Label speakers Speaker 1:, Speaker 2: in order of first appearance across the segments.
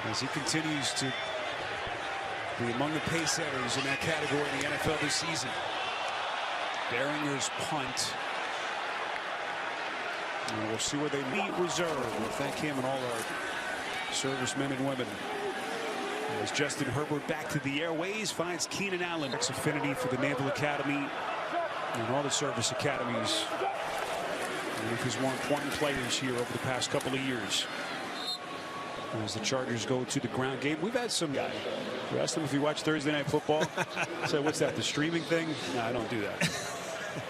Speaker 1: as he continues to be among the pace setters in that category in the NFL this season. Behringer's punt. And we'll see where they meet reserve. We'll thank him and all our servicemen and women. As Justin Herbert back to the airways finds Keenan Allen. It's affinity for the Naval Academy and all the service academies. And he's one important players here over the past couple of years. As the Chargers go to the ground game, we've had some guy. We asked him if he watched Thursday Night Football. So what's that? The streaming thing? No, I don't do that.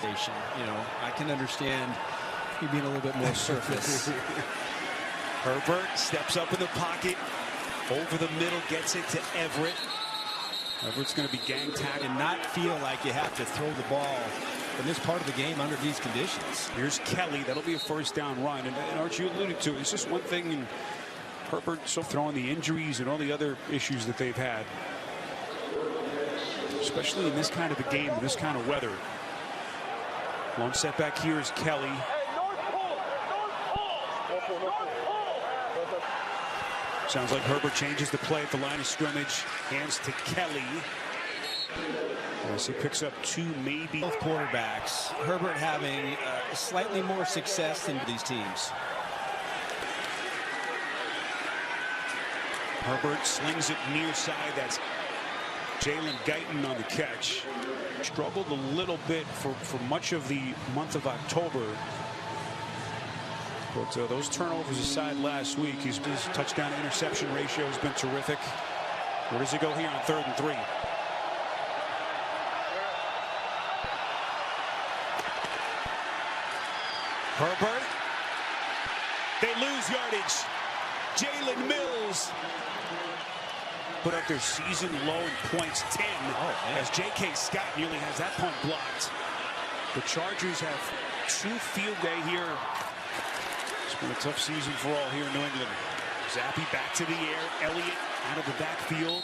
Speaker 2: You know, I can understand you being a little bit more surface.
Speaker 1: Herbert steps up in the pocket. Over the middle, gets it to Everett. Everett's going to be gang tagged
Speaker 2: and not feel like you have to throw the ball in this part of the game under these conditions.
Speaker 1: Here's Kelly. That'll be a first down run. And Archie, you alluded to it. It's just one thing. And Herbert so throwing the injuries and all the other issues that they've had, especially in this kind of a game, in this kind of weather. Long setback here is Kelly. Sounds like Herbert changes the play at the line of scrimmage. Hands to Kelly. As he picks up two, maybe.
Speaker 2: Both quarterbacks. Herbert having slightly more success than these teams.
Speaker 1: Herbert slings it near side. That's Jalen Guyton on the catch. Struggled a little bit for much of the month of October. But those turnovers aside last week, his touchdown to interception ratio has been terrific. Where does he go here on 3rd and 3? Herbert. They lose yardage. Jalen Mills put up their season low in points, 10, as J.K. Scott nearly has that punt blocked. The Chargers have 2 field day here. It's been a tough season for all here in New England. Zappi back to the air. Elliott out of the backfield.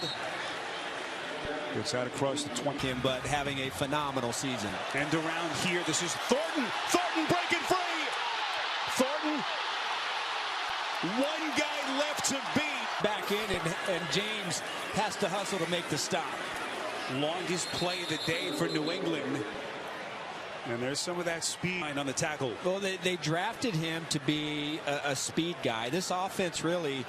Speaker 1: Gets out across the 20.
Speaker 2: But having a phenomenal season.
Speaker 1: And around here, this is Thornton. Thornton breaking free. Thornton. One guy left to beat.
Speaker 2: Back in, and James has to hustle to make the stop.
Speaker 1: Longest play of the day for New England. And there's some of that speed on the tackle.
Speaker 2: Well, they drafted him to be a speed guy. This offense really,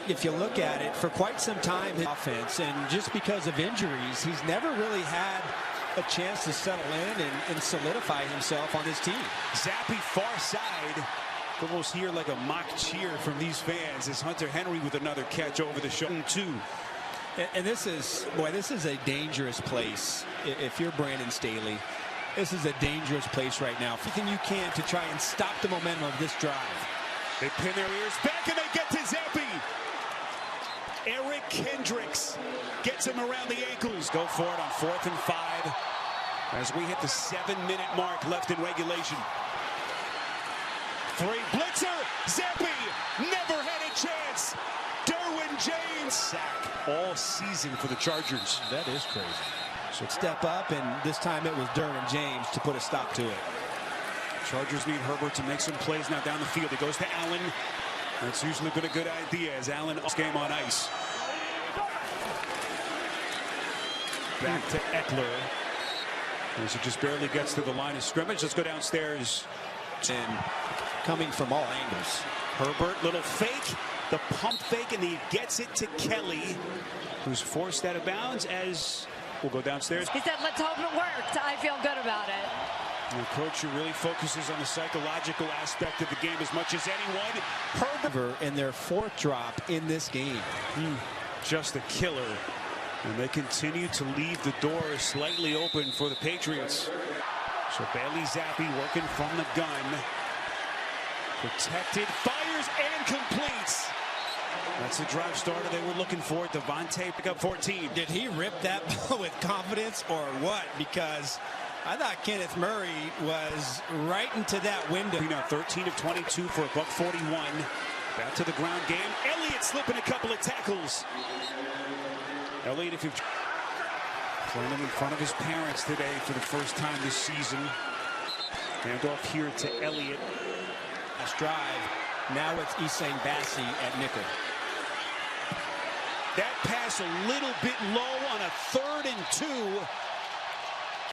Speaker 2: if you look at it, for quite some time, his offense, and just because of injuries, he's never really had a chance to settle in and solidify himself on his team.
Speaker 1: Zappi far side. Almost hear like a mock cheer from these fans as Hunter Henry with another catch over the shoulder. 2.
Speaker 2: And this is a dangerous place. If you're Brandon Staley, this is a dangerous place right now. Everything you can to try and stop the momentum of this drive.
Speaker 1: They pin their ears back and they get to Zappi. Eric Kendricks gets him around the ankles. Go for it on 4th and 5 as we hit the 7-minute mark left in regulation. 3 blitzer. Zappi never had a chance. Derwin James sack all season for the Chargers.
Speaker 2: That is crazy. So step up, and this time it was Derwin James to put a stop to it.
Speaker 1: Chargers need Herbert to make some plays now down the field. It goes to Allen. That's usually been a good idea as Allen game on ice. Back to Eckler. As he just barely gets to the line of scrimmage. Let's go downstairs.
Speaker 2: And coming from all angles.
Speaker 1: Herbert, little fake. The pump fake, and he gets it to Kelly, who's forced out of bounds as we'll go downstairs.
Speaker 3: He said, let's hope it worked. I feel good about it.
Speaker 1: And the coach who really focuses on the psychological aspect of the game as much as anyone.
Speaker 2: Herbert in their 4th drop in this game.
Speaker 1: Just a killer. And they continue to leave the door slightly open for the Patriots. So Bailey Zappi working from the gun. Protected, fires, and completes. That's the drive starter they were looking for. Devontae pick up 14.
Speaker 2: Did he rip that ball with confidence or what? Because I thought Kenneth Murray was right into that window.
Speaker 1: Now 13 of 22 for a $141. Back to the ground game. Elliott slipping a couple of tackles. Elliott, if you've playing him in front of his parents today for the first time this season. Handoff here to Elliott.
Speaker 2: Last drive. Now it's Essang Bassi at nickel.
Speaker 1: That pass a little bit low on a 3rd and 2.